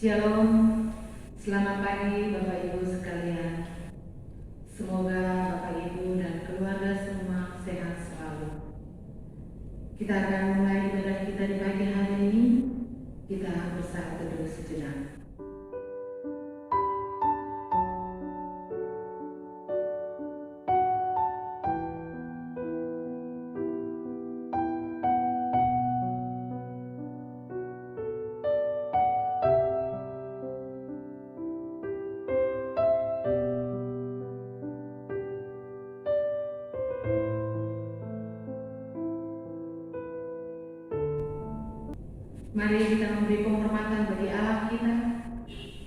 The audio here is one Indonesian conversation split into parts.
Shalom, selamat pagi Bapak Ibu sekalian. Semoga Bapak Ibu dan keluarga semua sehat selalu. Kita akan mulai ibadah kita di pagi hari ini. Kita bersatu teduh sejenak. Mari kita memberi penghormatan bagi Allah kita.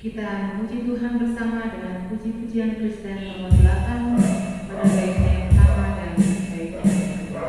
Kita memuji Tuhan bersama dengan puji-pujian Kristen nomor 8 pada baiknya yang pertama dan baiknya yang kedua.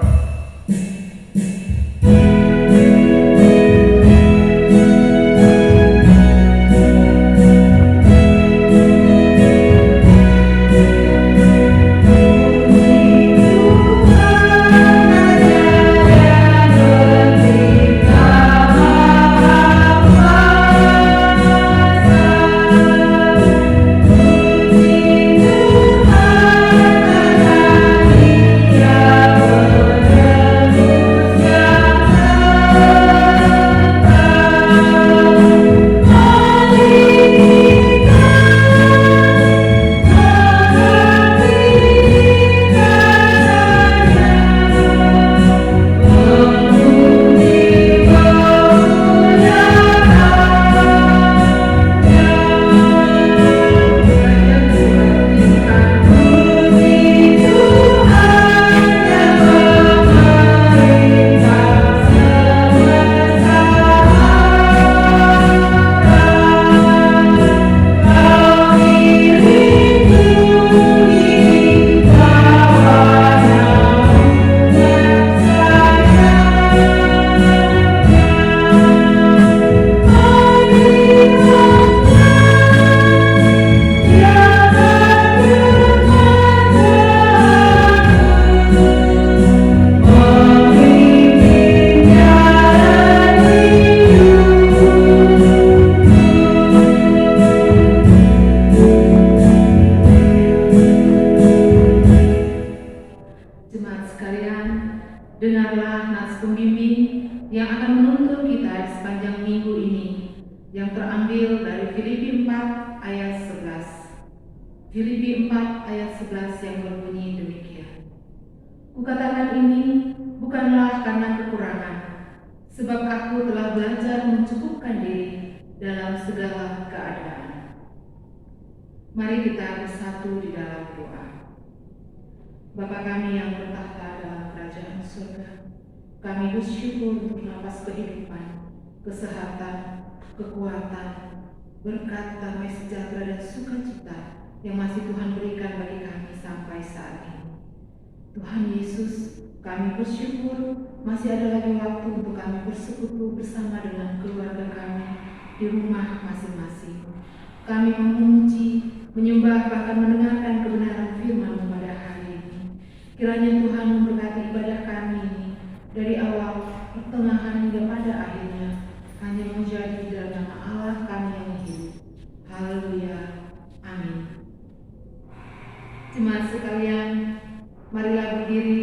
Dengarlah nas pembimbing yang akan menuntun kita di sepanjang minggu ini, yang terambil dari Filipi 4 ayat 11. Filipi 4 ayat 11 yang berbunyi demikian. Kukatakan ini bukanlah karena kekurangan, sebab aku telah belajar mencukupkan diri dalam segala keadaan. Mari kita bersatu di dalam doa. Bapa kami yang bertahta dalam kerajaan surga, kami bersyukur untuk nafas kehidupan, kesehatan, kekuatan, berkat, damai sejahtera dan sukacita yang masih Tuhan berikan bagi kami sampai saat ini. Tuhan Yesus, kami bersyukur masih ada lagi waktu untuk kami bersekutu bersama dengan keluarga kami di rumah masing-masing. Kami memuji, menyembah, bahkan mendengarkan kebenaran firman pada hari ini. Kiranya Tuhan memberkati ibadah kami ini dari awal, pertengahan hingga pada akhirnya hanya menjadi dalam nama Allah kami yang hidup. Haleluya. Amin. Jemaat sekalian, marilah berdiri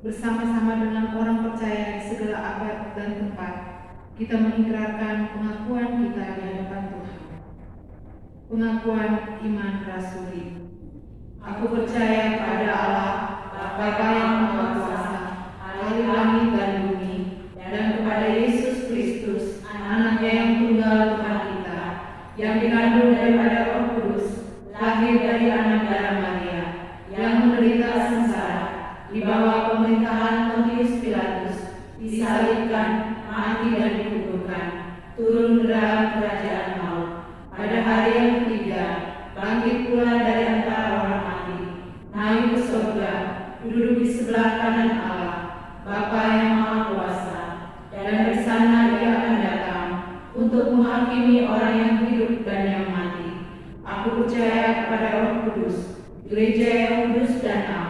bersama-sama dengan orang percaya di segala abad dan tempat. Kita mengikrarkan pengakuan kita di hadapan Tuhan. Pengakuan iman rasuli. Aku percaya kepada Allah, Bapa yang Maha Kuasa, Ahli langit dan bumi, dan kepada Yesus Kristus, Anaknya yang tunggal Tuhan kita, yang dikandung daripada Roh Kudus, lahir dari anak darah Maria, yang menderita sengsara, di bawah pemerintahan Pontius Pilatus, disalibkan, mati dan dikuburkan, turun ke dalam kerajaan maut. Pada hari yang ketiga, bangkit pula dari antara orang mati, naik ke surga, duduk di sebelah kanan Allah, Bapa yang Maha Kuasa, dan dari sana Dia akan datang untuk menghakimi orang yang hidup dan yang mati. Aku percaya kepada Roh Kudus, gereja yang kudus dan am,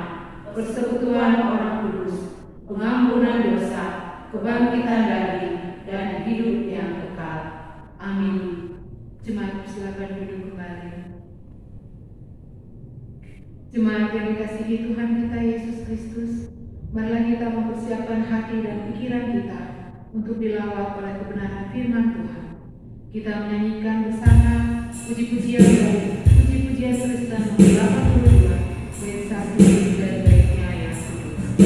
persekutuan orang kudus, pengampunan dosa, kebangkitan daging, dan hidup yang kekal. Amin. Jemaat silakan duduk kembali. Jemaat yang dikasihi Tuhan kita Yesus Kristus, marilah kita mempersiapkan hati dan pikiran kita untuk dilawat oleh kebenaran firman Tuhan. Kita menyanyikan bersama puji-pujian Kristen nomor 82, bait 1 dan baitnya yang kedua.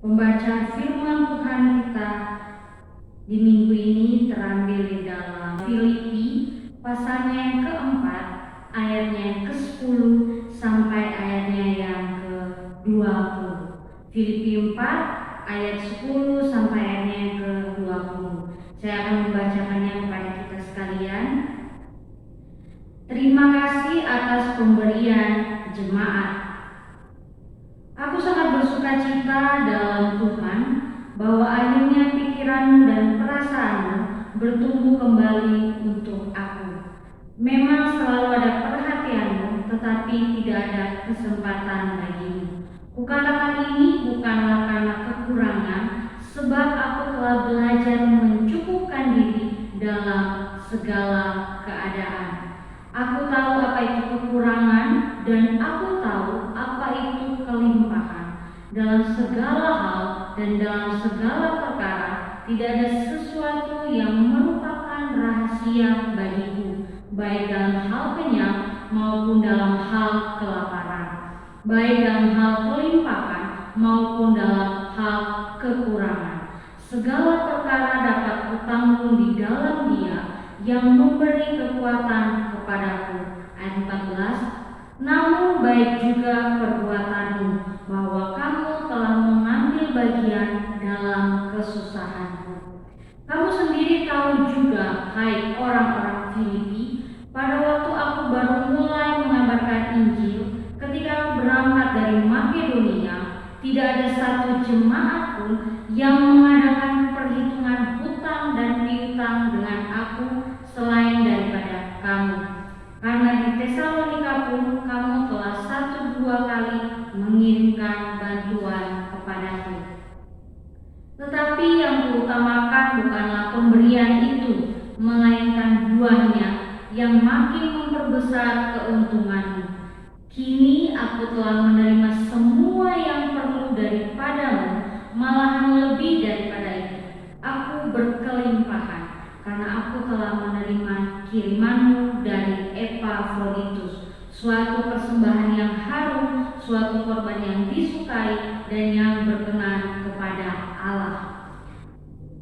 Pembacaan firman Tuhan kita di minggu ini terambil di dalam Filipi pasalnya yang keempat, ayatnya yang ke-10 sampai ayatnya yang ke-20. Filipi 4 ayat 10 sampai ayatnya yang ke-20. Saya akan membacakannya kepada kita sekalian. Terima kasih atas pemberian jemaat. Aku sangat bersuka cita dalam Tuhan bahwa akhirnya pikiranmu dan perasaanmu bertumbuh kembali untuk aku. Memang selalu ada perhatianmu, tetapi tidak ada kesempatan bagimu. Kukatakan ini bukanlah karena kekurangan, sebab aku telah belajar mencukupkan diri dalam segala keadaan. Aku tahu apa itu kekurangan dan aku tahu apa itu kelimpahan. Dalam segala hal dan dalam segala perkara tidak ada sesuatu yang merupakan rahasia bagiku, baik dalam hal kenyang maupun dalam hal kelaparan. baik dalam hal kelimpahan maupun dalam hal kekurangan. Segala perkara dapat kutanggung di dalam Dia yang memberi kekuatan kepadaku. Ayat 14. Namun baik juga perbuatanmu, bahwa kamu telah mengambil bagian dalam kesusahanku. Kamu sendiri tahu juga, hai orang-orang Filipi, pada waktu aku baru mulai mengabarkan Injil, ketika aku berangkat dari Makedonia, tidak ada satu jemaat pun yang mengadakan perhitungan hutang dan piutang dengan aku selain daripada kamu. Karena di Tesalonika pun kamu telah 1-2 kali mengirimkan bantuan kepadaku. Tetapi yang kuutamakan bukanlah pemberian itu, melainkan buahnya yang makin memperbesar keuntunganmu. Kini aku telah menerima semua yang perlu daripadamu, malahan lebih daripada itu. Aku berkelimpahan, karena aku telah menerima kirimanmu dari Epafroditus, suatu persembahan yang harum, suatu korban yang disukai dan yang berkenan kepada Allah.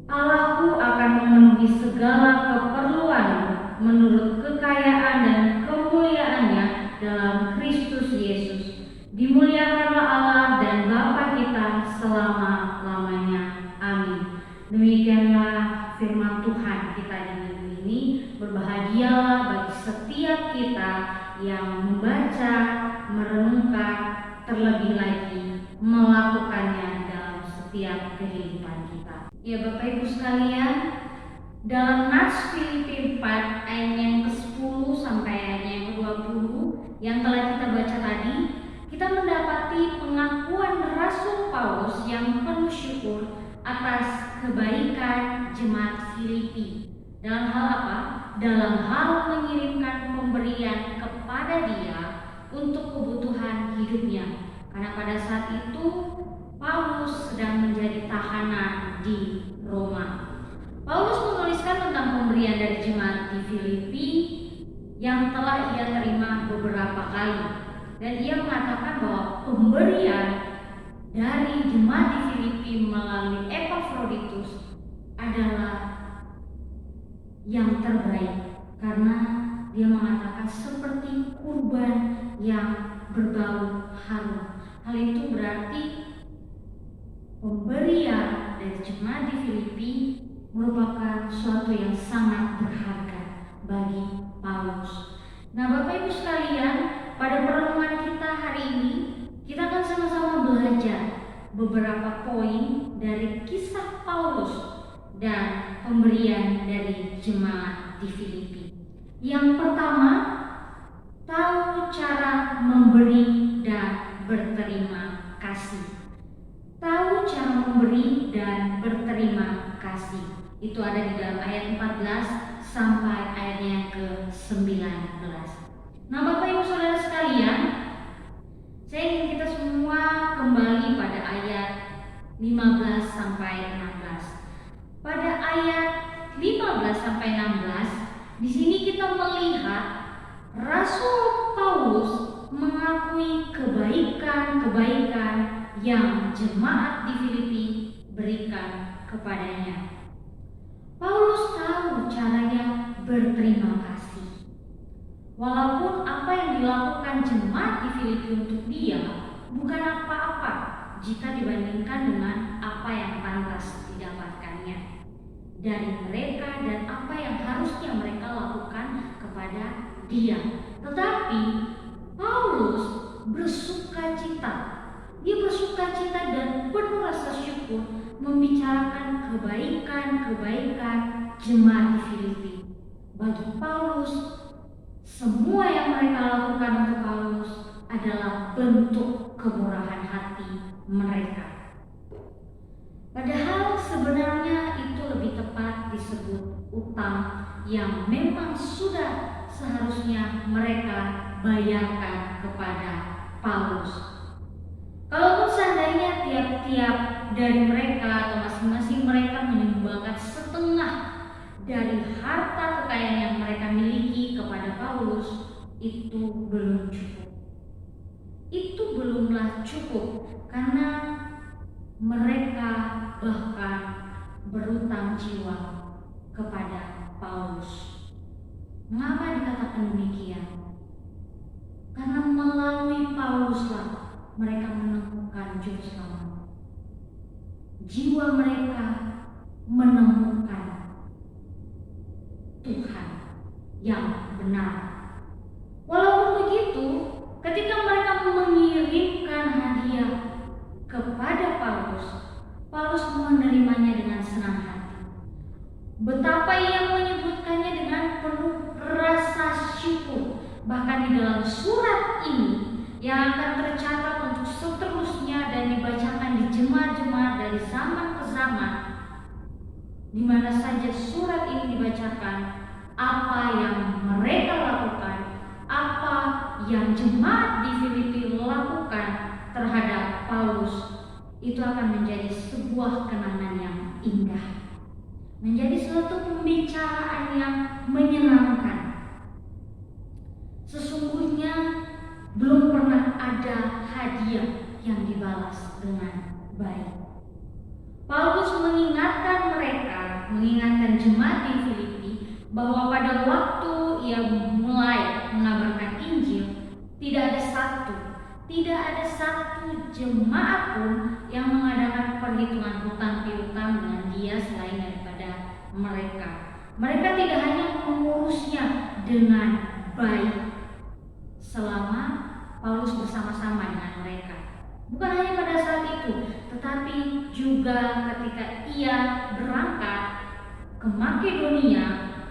Allahku akan memenuhi segala keperluanmu menurut kekayaan dan kemuliaannya dalam Kristus Yesus. Dimuliakanlah Allah dan Bapa kita selama-lamanya. Amin. Demikianlah firman Tuhan kita di minggu ini. Berbahagialah bagi setiap kita yang membaca, merenungkan, terlebih lagi melakukannya dalam setiap kehidupan kita. Ya Bapak Ibu sekalian, dalam Nats Filipi 4 ayat yang ke-10 sampai ayat yang ke-20 yang telah kita baca tadi, kita mendapati pengakuan Rasul Paulus yang penuh syukur atas kebaikan jemaat Filipi. Dalam hal apa? Dalam hal mengirimkan pemberian kepada dia untuk kebutuhan hidupnya. Karena pada saat itu Paulus sedang menjadi tahanan di Roma. Paulus menuliskan tentang pemberian dari jemaat di Filipi yang telah ia terima beberapa kali. Dan ia mengatakan bahwa pemberian dari jemaat di Filipi melalui Epafroditus adalah yang terbaik, karena dia mengatakan seperti kurban yang berbau harum. Hal itu berarti pemberian dari jemaat di Filipi merupakan suatu yang sangat berharga bagi Paulus. Nah, Bapak Ibu sekalian, pada perenungan kita hari ini, kita akan sama-sama belajar beberapa poin dari kisah Paulus dan pemberian dari jemaat di Filipi. Yang pertama, tahu cara memberi dan berterima kasih. Tahu cara memberi dan berterima kasih. Itu ada di dalam ayat 14 sampai ayat yang ke-19. Nah, Bapak Ibu Saudara sekalian, saya ingin kita semua kembali pada ayat 15 sampai 16. Pada ayat 15 sampai 16, di sini kita melihat Rasul Paulus mengakui kebaikan-kebaikan yang jemaat di Filipi berikan kepadanya. Paulus tahu caranya berterima kasih. Walaupun apa yang dilakukan jemaat di Filipi untuk dia bukan apa-apa jika dibandingkan dengan apa yang pantas didapatkannya dari mereka dan apa yang harusnya mereka lakukan kepada dia. Tetapi Paulus bersukacita. Dia bersukacita dan penuh rasa syukur membicarakan kebaikan-kebaikan jemaat di Filipi. Bagi Paulus, semua yang mereka lakukan untuk Paulus adalah bentuk kemurahan hati mereka. Padahal sebenarnya itu lebih tepat disebut utang yang memang sudah seharusnya mereka bayarkan kepada Paulus. Kalaupun seandainya tiap-tiap dari mereka atau masing-masing mereka menyumbangkan setengah dari harta kekayaan yang mereka miliki kepada Paulus, itu belum cukup. Itu belum belumlah cukup karena mereka bahkan berutang jiwa kepada Paulus. Mengapa dikatakan demikian? Karena melalui Pauluslah mereka menemukan juru selamat. Jiwa mereka menemukan Tuhan yang benar. Walaupun begitu, ketika mereka mengirimkan hadiah kepada Paulus, Paulus menerimanya dengan senang hati. Betapa ia menyebutkannya dengan penuh rasa syukur. Bahkan di dalam surat ini yang akan tercatat untuk seterusnya dan dibacakan di jemaat-jemaat dari zaman ke zaman, di mana saja surat ini dibacakan, apa yang mereka lakukan, apa yang jemaat di Filipi lakukan terhadap Paulus, itu akan menjadi sebuah kenangan yang indah, menjadi suatu pembicaraan yang menyenangkan. Sesungguhnya belum pernah ada hadiah yang dibalas dengan baik. Paulus mengingatkan mereka, mengingatkan jemaat di Filipi, bahwa pada waktu ia mulai mengabarkan Injil, tidak ada satu jemaat pun yang mengadakan perhitungan hutang piutang dengan dia selain daripada mereka. Mereka tidak hanya mengurusnya dengan baik selama Paulus bersama-sama dengan mereka. Bukan hanya pada saat itu, tetapi juga ketika ia berangkat ke Makedonia,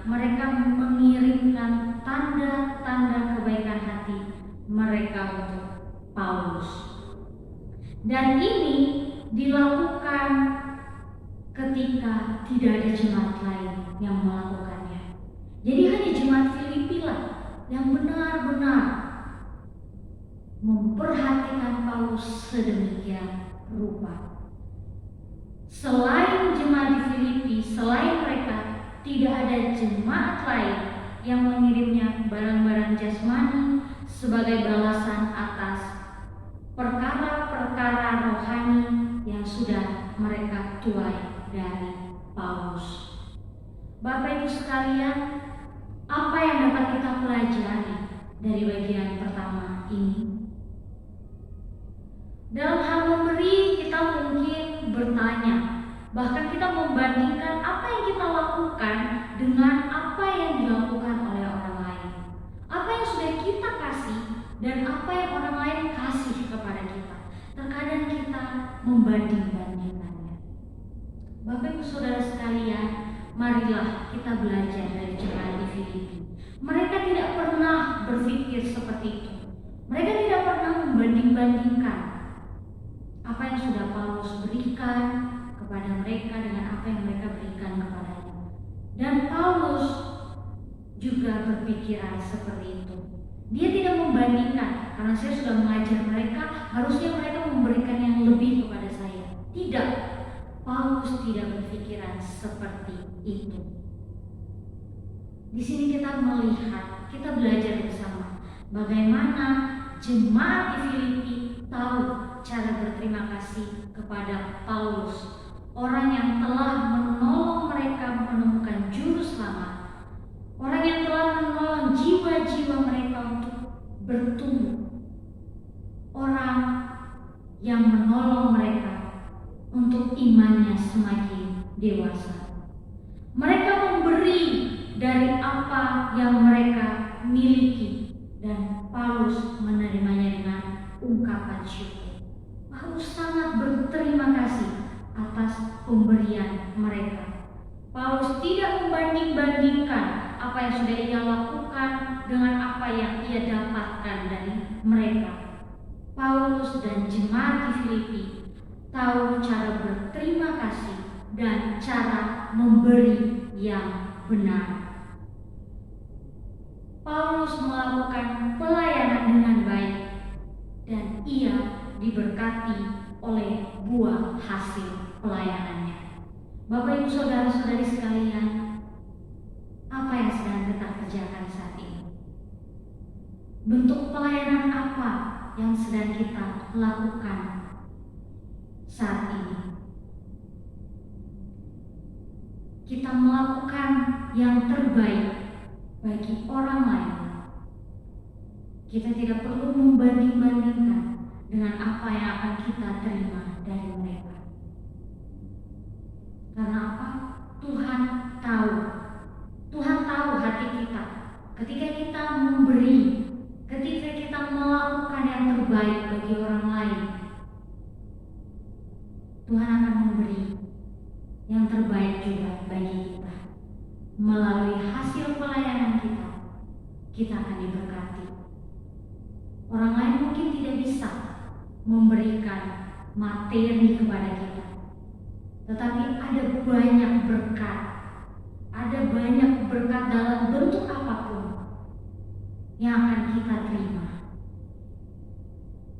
mereka mengirimkan tanda-tanda kebaikan hati mereka untuk Paulus. Dan ini dilakukan ketika tidak ada jemaat lain yang melakukannya. Jadi hanya jemaat Filipi lah yang benar-benar memperhatikan Paulus sedemikian rupa. Selain jemaat di Filipi, selain mereka, tidak ada jemaat lain yang mengirimnya barang-barang jasmani sebagai balasan atas perkara-perkara rohani yang sudah mereka tuai dari Paulus. Bapak Ibu sekalian, apa yang dapat kita pelajari dari bagian pertama ini? Dalam hal memberi, kita mungkin bertanya, bahkan kita membandingkan apa yang kita lakukan dengan apa yang dilakukan oleh orang lain. Apa yang sudah kita kasih dan apa yang orang lain kasih kepada kita. Terkadang kita membanding-bandingkannya. Bapak Ibu Saudara sekalian, marilah kita belajar dari jemaat di Filipi. Mereka tidak pernah berpikir seperti itu. Mereka tidak pernah membanding-bandingkan apa yang sudah Paulus berikan kepada mereka dengan apa yang mereka berikan kepadanya. Dan Paulus juga berpikiran seperti itu. Dia tidak membandingkan, karena saya sudah mengajar mereka, harusnya mereka memberikan yang lebih kepada saya. Tidak, Paulus tidak berpikiran seperti itu. Di sini kita melihat, kita belajar bersama bagaimana jemaat di Filipi tahu cara berterima kasih kepada Paulus, orang yang telah menolong mereka menemukan juru selamat, orang yang telah menolong jiwa-jiwa mereka untuk bertumbuh, orang yang menolong mereka untuk imannya semakin dewasa. Mereka memberi dari apa yang mereka miliki, dan Paulus menerimanya dengan ungkapan syukur. Paulus sangat berterima kasih atas pemberian mereka. Paulus tidak membanding-bandingkan apa yang sudah ia lakukan dengan apa yang ia dapatkan dari mereka. Paulus dan jemaat di Filipi tahu cara berterima kasih dan cara memberi yang benar. Paulus melakukan pelayanan dengan baik dan ia diberkati oleh buah hasil pelayanannya. Bapak Ibu Saudara-saudari sekalian, apa yang sedang kita kerjakan saat ini? Bentuk pelayanan apa yang sedang kita lakukan saat ini? Kita melakukan yang terbaik bagi orang lain. Kita tidak perlu membanding-bandingkan dengan apa yang akan kita terima dari mereka. Karena apa? Tuhan tahu. Tuhan tahu hati kita. Ketika kita memberi, ketika kita melakukan yang terbaik bagi orang lain, Tuhan akan memberi yang terbaik juga bagi kita. Melalui hasil pelayanan kita, kita akan diberkati. Orang lain mungkin tidak bisa memberikan materi kepada kita, tetapi ada banyak berkat. Ada banyak berkat dalam bentuk apapun yang akan kita terima.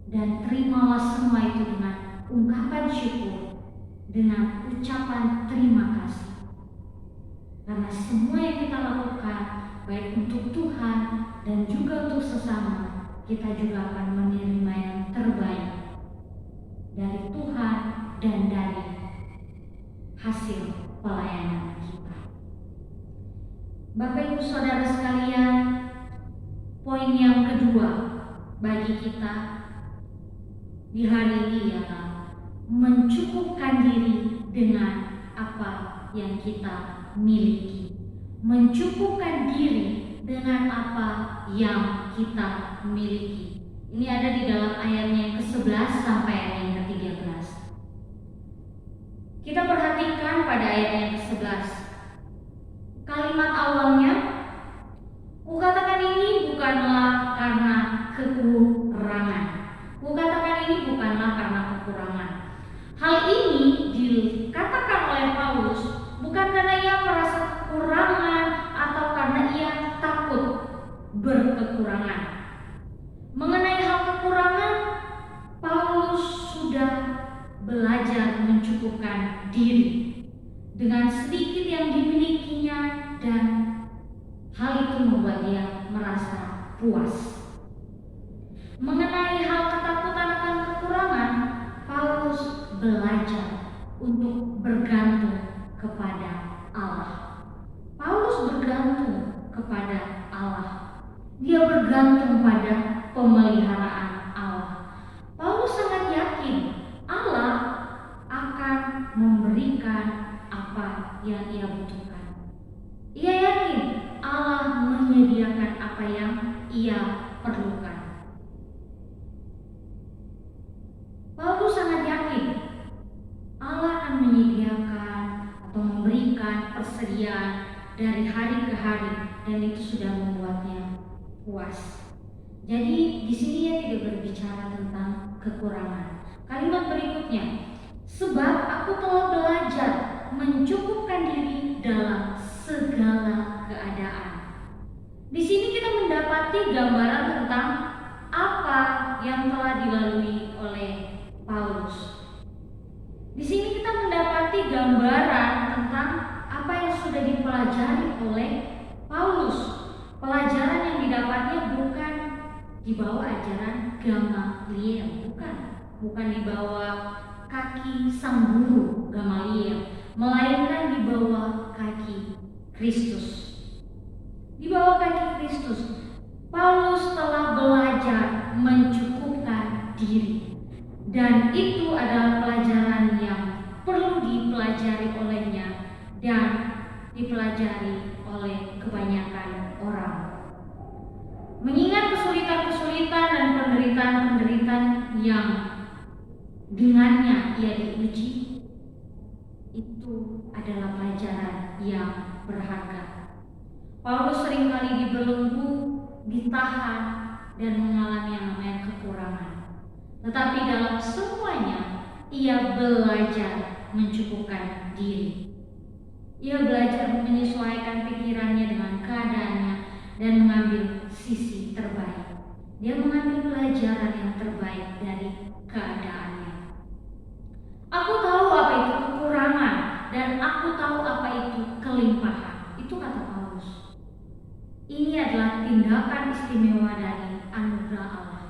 Dan terimalah semua itu dengan ungkapan syukur, dengan ucapan terima kasih. Karena semua yang kita lakukan, baik untuk Tuhan dan juga untuk sesama, kita juga akan menerima yang terbaik dari Tuhan dan dari hasil pelayanan kita. Bapak Ibu Saudara sekalian, poin yang kedua bagi kita di hari ini ialah mencukupkan diri dengan apa yang kita miliki. Mencukupkan diri dengan apa yang kita miliki. Ini ada di dalam ayatnya yang ke-11 sampai ayat yang ke-13. Kita perhatikan pada ayat yang ke-11. Kalimat awalnya, kukatakan ini bukanlah karena kekurangan. Kukatakan ini bukanlah karena kekurangan. Hal ini dikatakan oleh Paulus bukan karena ia merasa kekurangan atau karena ia takut berkekurangan. Mengenai hal kekurangan, Paulus sudah belajar mencukupkan diri dengan sedikit yang dimilikinya, dan hal itu membuat dia merasa puas. Mengenai hal ketakutan akan kekurangan, Paulus belajar untuk bergantung kepada Allah. Paulus bergantung kepada Allah. Dia bergantung pada pemeliharaan Allah. Paulus sangat yakin Allah akan memberikan apa yang ia butuhkan. Ia yakin Allah menyediakan apa yang ia perlukan. Paulus sangat yakin Allah akan menyediakan atau memberikan persediaan dari hari ke hari, dan itu sudah membuatnya puas. Jadi di sini ia tidak berbicara tentang kekurangan. Kalimat berikutnya, sebab aku telah belajar mencukupkan diri dalam segala keadaan. Di sini kita mendapati gambaran tentang apa yang telah dilalui oleh Paulus. Di sini kita mendapati gambaran tentang apa yang sudah dipelajari oleh Paulus. Pelajaran yang didapatnya bukan di bawah ajaran Gamaliel, bukan di bawah kaki sang guru Gamaliel, melainkan di bawah kaki Kristus. Di bawah kaki Kristus, Paulus telah belajar mencukupkan diri. Dan itu adalah pelajaran yang perlu dipelajari olehnya dan dipelajari oleh kebanyakan orang. Mengingat kesulitan-kesulitan dan penderitaan-penderitaan yang dengannya ia diuji, itu adalah pelajaran yang berharga. Paulus seringkali dibelenggu, ditahan, dan mengalami yang namanya kekurangan. Tetapi dalam semuanya, ia belajar mencukupkan diri. Ia belajar menyesuaikan pikirannya dengan keadaannya dan mengambil sisi terbaik. Dia mengambil pelajaran yang terbaik dari keadaannya. Aku tahu apa itu kekurangan dan aku tahu apa itu kelimpahan. Itu kata Paulus. Ini adalah tindakan istimewa dari anugerah Allah.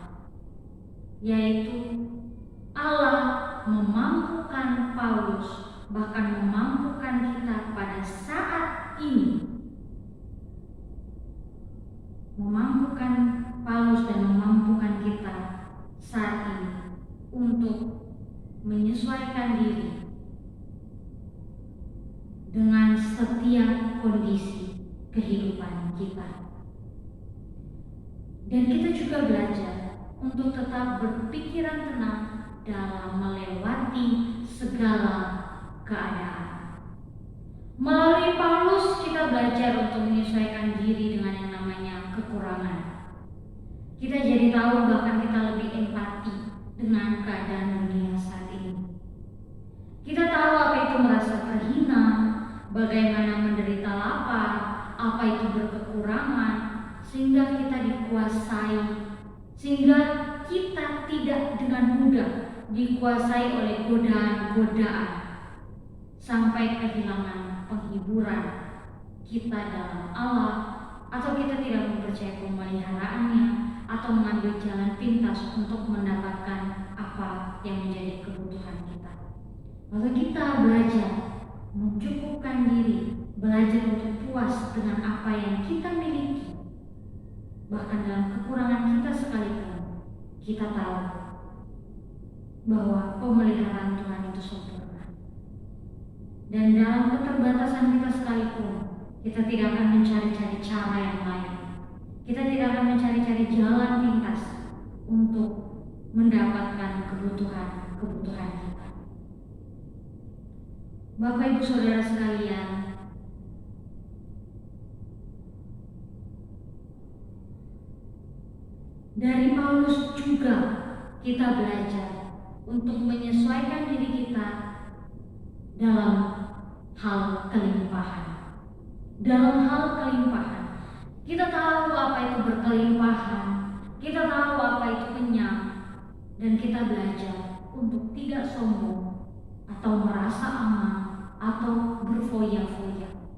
yaitu Allah memampukan Paulus, bahkan memampukan kita pada saat ini, memampukan Paulus dan memampukan kita saat ini untuk menyesuaikan diri dengan setiap kondisi kehidupan kita. Dan kita juga belajar untuk tetap berpikiran tenang dalam melewati segala keadaan. Melalui Paulus kita belajar untuk menyesuaikan diri dengan yang namanya kekurangan. Kita jadi tahu, bahkan kita lebih empati dengan keadaan dunia saat ini. Kita tahu apa itu merasa terhina, bagaimana menderita lapar, apa itu berkekurangan, sehingga kita dikuasai, sehingga kita tidak dengan mudah dikuasai oleh godaan-godaan sampai kehilangan penghiburan kita dalam Allah, atau kita tidak mempercayai pemeliharaannya, atau mengambil jalan pintas untuk mendapatkan apa yang menjadi kebutuhan kita. Lalu kita belajar mencukupkan diri, belajar untuk puas dengan apa yang kita miliki. Bahkan dalam kekurangan kita sekalipun, kita tahu bahwa pemeliharaan Tuhan itu sempurna. Dan dalam keterbatasan kita sekalipun, kita tidak akan mencari-cari cara yang lain. Kita tidak akan mencari-cari jalan pintas untuk mendapatkan kebutuhan kita. Bapak Ibu Saudara sekalian, dari Paulus juga kita belajar untuk menyesuaikan diri kita dalam hal kelimpahan. Dalam hal kelimpahan, kita tahu apa itu berkelimpahan, kita tahu apa itu kenyang, dan kita belajar untuk tidak sombong atau merasa aman atau berfoya-foya.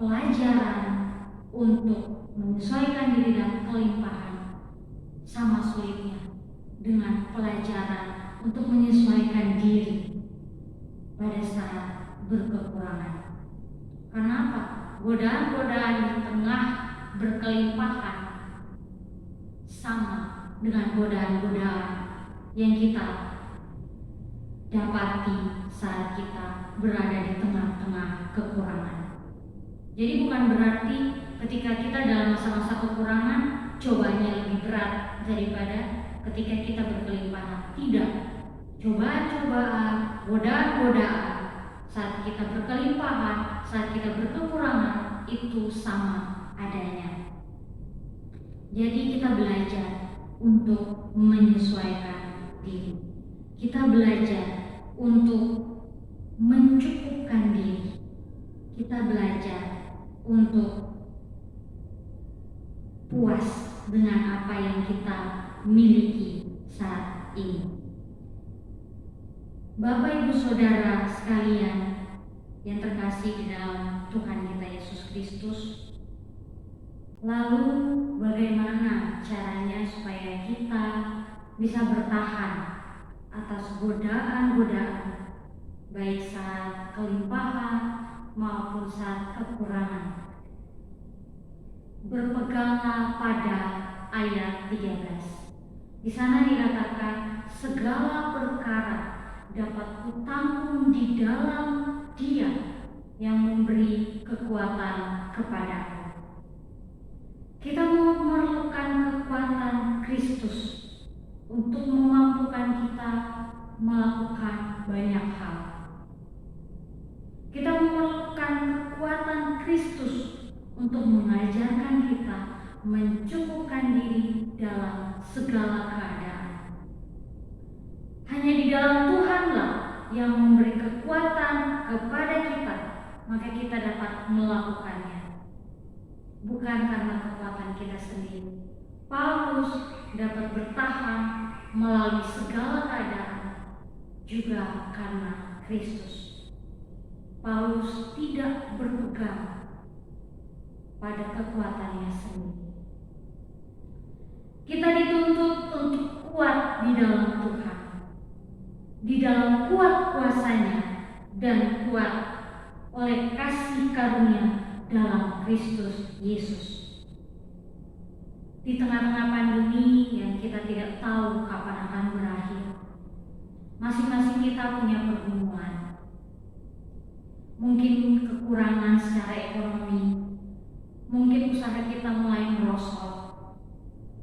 Pelajaran untuk menyesuaikan diri dan kelimpahan sama sulitnya dengan pelajaran untuk menyesuaikan diri pada saat berkekurangan. Kenapa? Godaan-godaan di tengah berkelimpahan sama dengan godaan-godaan yang kita dapati saat kita berada di tengah-tengah kekurangan. Jadi bukan berarti ketika kita dalam masa-masa kekurangan cobaannya lebih berat daripada ketika kita berkelimpahan. Tidak. Cobaan-cobaan, godaan-godaan saat kita berkelimpahan, saat kita berkekurangan itu sama adanya. Jadi kita belajar untuk menyesuaikan diri. Kita belajar untuk mencukupkan diri. Kita belajar untuk puas dengan apa yang kita miliki saat ini. Bapak Ibu Saudara sekalian yang terkasih di dalam Tuhan kita Yesus Kristus, lalu bagaimana caranya supaya kita bisa bertahan atas godaan-godaan baik saat kelimpahan maupun saat kekurangan? Berpeganglah pada ayat 13. Di sana dikatakan segala perkara dapat kutanggung di dalam Dia yang memberi kekuatan kepadaku. Kita memerlukan kekuatan Kristus untuk memampukan kita melakukan banyak hal. Kita memerlukan kekuatan Kristus untuk mengajarkan kita mencukupkan diri dalam segala keadaan. Hanya di dalam Tuhanlah yang memberi kekuatan kepada kita, maka kita dapat melakukannya. Bukan karena kekuatan kita sendiri. Paulus dapat bertahan melalui segala keadaan juga karena Kristus. Paulus tidak berpegang pada kekuatannya sendiri. Kita dituntut untuk kuat di dalam Tuhan, di dalam kuat kuasanya, dan kuat oleh kasih karunia dalam Kristus Yesus. Di tengah-tengah pandemi yang kita tidak tahu kapan akan berakhir, masing-masing kita punya pergumulan. Mungkin kekurangan secara ekonomi, mungkin usaha kita mulai merosot,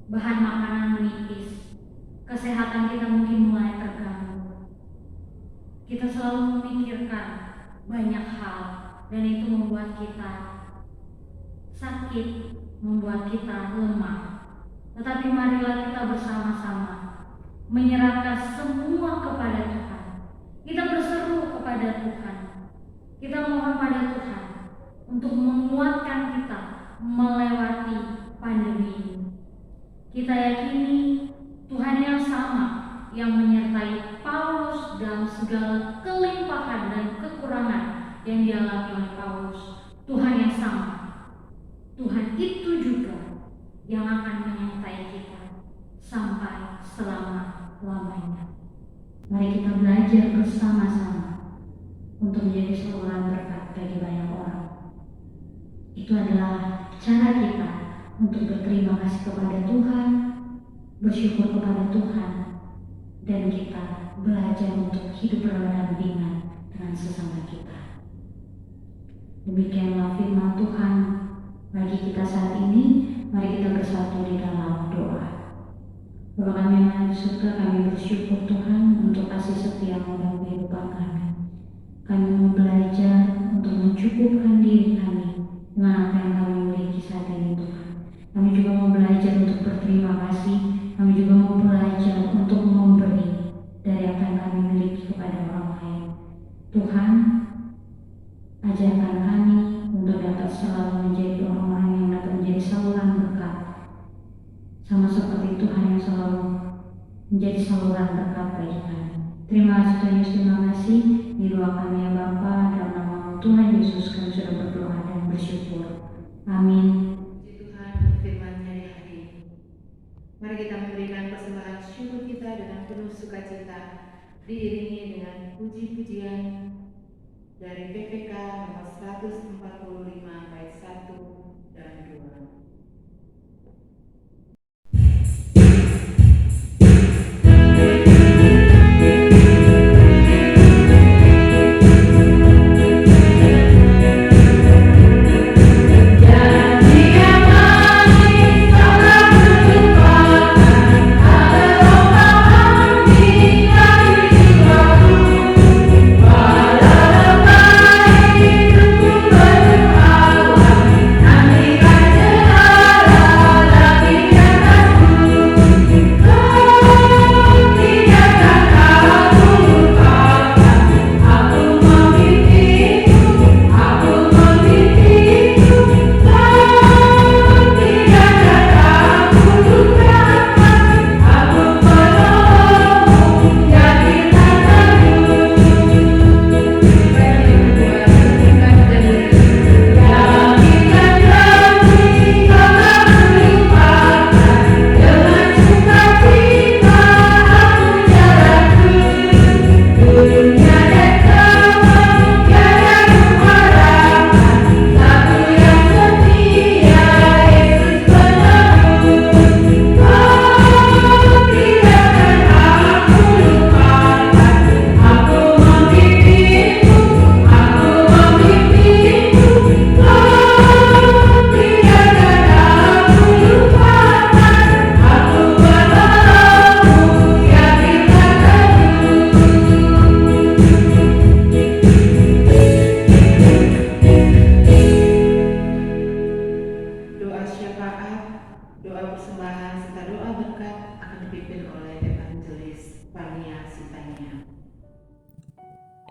bahan makanan menipis, kesehatan kita mungkin mulai terganggu. Kita selalu memikirkan banyak hal, dan itu membuat kita sakit, membuat kita lemah. Tetapi marilah kita bersama-sama menyerahkan semua kepada Tuhan. Kita berseru kepada Tuhan. Kita mohon pada Tuhan untuk menguatkan kita melewati pandemi ini. Kita yakini Tuhan yang sama yang menyertai Paulus dalam segala kelimpahan dan kekurangan yang dialami oleh Paulus. Tuhan yang sama, Tuhan itu juga yang akan menyertai kita sampai selama-lamanya. Mari kita belajar bersama-sama untuk menjadi saluran berkat bagi banyak orang. Itu adalah cara kita untuk berterima kasih kepada Tuhan, bersyukur kepada Tuhan, dan kita belajar untuk hidup berdampingan dengan sesama kita. Demikianlah firman Tuhan bagi kita saat ini. Mari kita bersatu di dalam doa. Bapa kami yang ada di surga, kami bersyukur Tuhan untuk kasih setia-Mu dalam kehidupan kami. Kami mau belajar untuk mencukupkan diri kami dengan apa yang kami miliki saat ini Tuhan. Kami juga mau belajar untuk berterima kasih. Kami juga mau belajar untuk memberi dari apa yang kami miliki kepada orang lain. Tuhan, ajarkan kami untuk dapat selalu menjadi orang-orang yang dapat menjadi saluran berkat, sama seperti Tuhan yang selalu menjadi saluran berkat bagi kami. Terima kasih Tuhan Yesus, terima kasih. Di doa kami ya Bapa, dalam nama Tuhan Yesus kami sudah berdoa dan bersyukur. Amin. Puji Tuhan firman-Nya di hari ini. Mari kita memberikan persembahan syukur kita dengan penuh sukacita, diiringi dengan puji-pujian dari PPK nomor 145 bait 1 dan 2.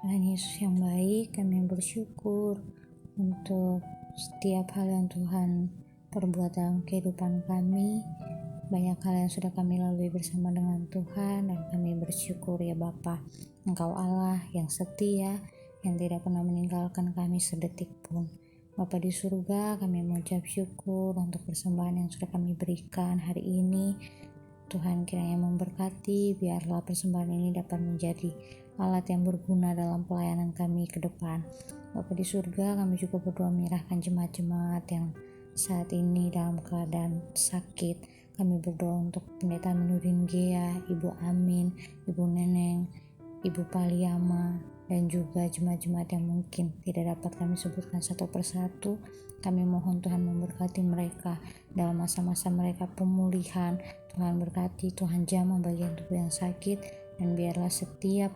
Tuhan Yesus yang baik, kami bersyukur untuk setiap hal yang Tuhan perbuat dalam kehidupan kami. Banyak hal yang sudah kami lalui bersama dengan Tuhan, dan kami bersyukur ya Bapa, Engkau Allah yang setia, yang tidak pernah meninggalkan kami sedetik pun. Bapa di surga, kami mengucap syukur untuk persembahan yang sudah kami berikan hari ini. Tuhan kiranya memberkati, biarlah persembahan ini dapat menjadi alat yang berguna dalam pelayanan kami ke depan. Bapa di surga, kami juga berdoa menyerahkan jemaat-jemaat yang saat ini dalam keadaan sakit. Kami berdoa untuk Pendeta Nurin Gea, Ibu Amin, Ibu Neneng, Ibu Paliama, dan juga jemaat-jemaat yang mungkin tidak dapat kami sebutkan satu persatu. Kami mohon Tuhan memberkati mereka dalam masa-masa mereka pemulihan. Tuhan berkati, Tuhan jamah bagian tubuh yang sakit, dan biarlah setiap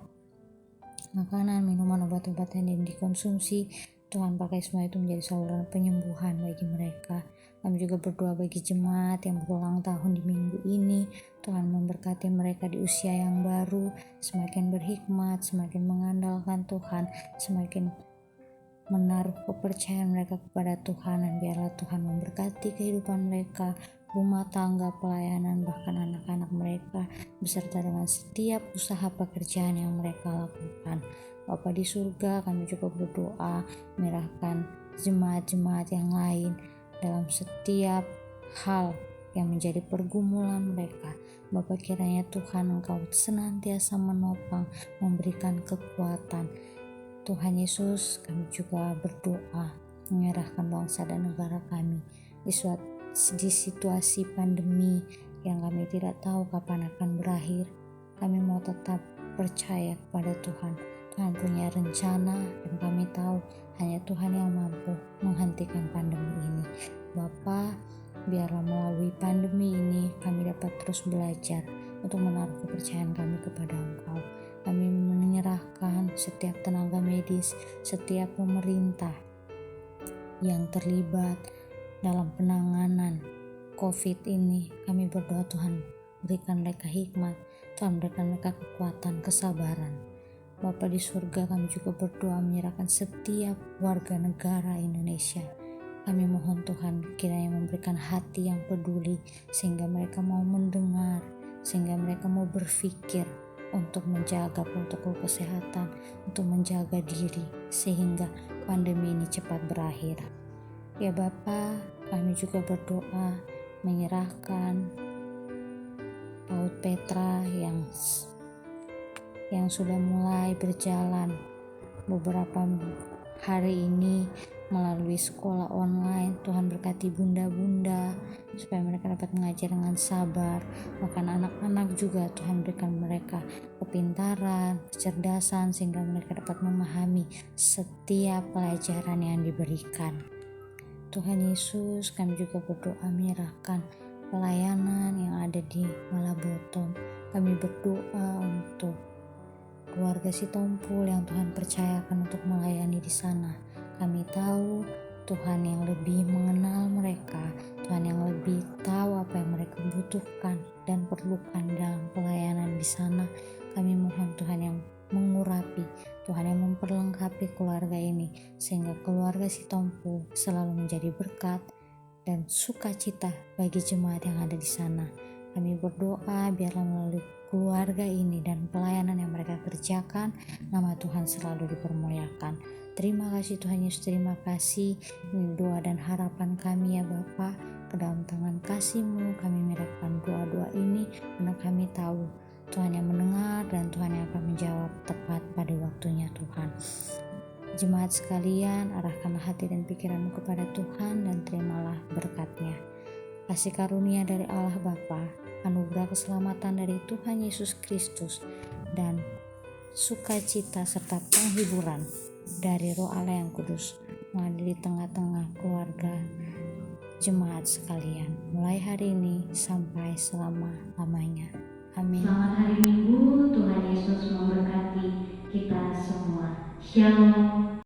makanan, minuman, obat-obatan yang dikonsumsi, Tuhan pakai semua itu menjadi saluran penyembuhan bagi mereka. Kami juga berdoa bagi jemaat yang berulang tahun di minggu ini. Tuhan memberkati mereka di usia yang baru, semakin berhikmat, semakin mengandalkan Tuhan, semakin menaruh kepercayaan mereka kepada Tuhan, dan biarlah Tuhan memberkati kehidupan mereka, rumah tangga, pelayanan, bahkan anak-anak mereka, beserta dengan setiap usaha pekerjaan yang mereka lakukan. Bapa di surga, kami juga berdoa menyerahkan jemaat-jemaat yang lain dalam setiap hal yang menjadi pergumulan mereka. Bapa, kiranya Tuhan Engkau senantiasa menopang, memberikan kekuatan. Tuhan Yesus, kami juga berdoa menyerahkan bangsa dan negara kami di situasi pandemi yang kami tidak tahu kapan akan berakhir. Kami mau tetap percaya kepada Tuhan. Tuhan punya rencana, dan kami tahu hanya Tuhan yang mampu menghentikan pandemi ini. Bapa, biarlah melalui pandemi ini kami dapat terus belajar untuk menaruh kepercayaan kami kepada Engkau. Kami menyerahkan setiap tenaga medis, setiap pemerintah yang terlibat dalam penanganan COVID ini. Kami berdoa Tuhan berikan mereka hikmat, Tuhan berikan mereka kekuatan, kesabaran. Bapa di surga, kami juga berdoa menyerahkan setiap warga negara Indonesia. Kami mohon Tuhan kiranya memberikan hati yang peduli, sehingga mereka mau mendengar, sehingga mereka mau berpikir untuk menjaga protokol kesehatan, untuk menjaga diri, sehingga pandemi ini cepat berakhir. Ya Bapa, kami juga berdoa menyerahkan PAUD Petra yang sudah mulai berjalan beberapa hari ini melalui sekolah online. Tuhan berkati bunda-bunda supaya mereka dapat mengajar dengan sabar. Bahkan anak-anak juga Tuhan berikan mereka kepintaran, kecerdasan, sehingga mereka dapat memahami setiap pelajaran yang diberikan. Tuhan Yesus, kami juga berdoa menyerahkan pelayanan yang ada di Malabotom. Kami berdoa untuk keluarga Sitompul yang Tuhan percayakan untuk melayani di sana. Kami tahu Tuhan yang lebih mengenal mereka, Tuhan yang lebih tahu apa yang mereka butuhkan dan perlukan dalam pelayanan di sana. Kami mohon Tuhan yang mengurapi, Tuhan yang memperlengkapi keluarga ini, sehingga keluarga Sitompul selalu menjadi berkat dan sukacita bagi jemaat yang ada di sana. Kami berdoa biarlah melalui keluarga ini dan pelayanan yang mereka kerjakan, nama Tuhan selalu dipermuliakan. Terima kasih Tuhan Yesus, terima kasih. Ini doa dan harapan kami ya Bapa, ke dalam tangan kasih-Mu kami menyerahkan doa-doa ini, karena kami tahu Tuhan yang mendengar dan Tuhan yang akan menjawab tepat pada waktunya Tuhan. Jemaat sekalian, arahkanlah hati dan pikiranmu kepada Tuhan dan terimalah berkat-Nya. Kasih karunia dari Allah Bapa, anugerah keselamatan dari Tuhan Yesus Kristus, dan sukacita serta penghiburan dari Roh Allah yang kudus mengadili tengah-tengah keluarga jemaat sekalian, mulai hari ini sampai selama-lamanya. Amin. Selamat hari Minggu, Tuhan Yesus memberkati kita semua. Shalom.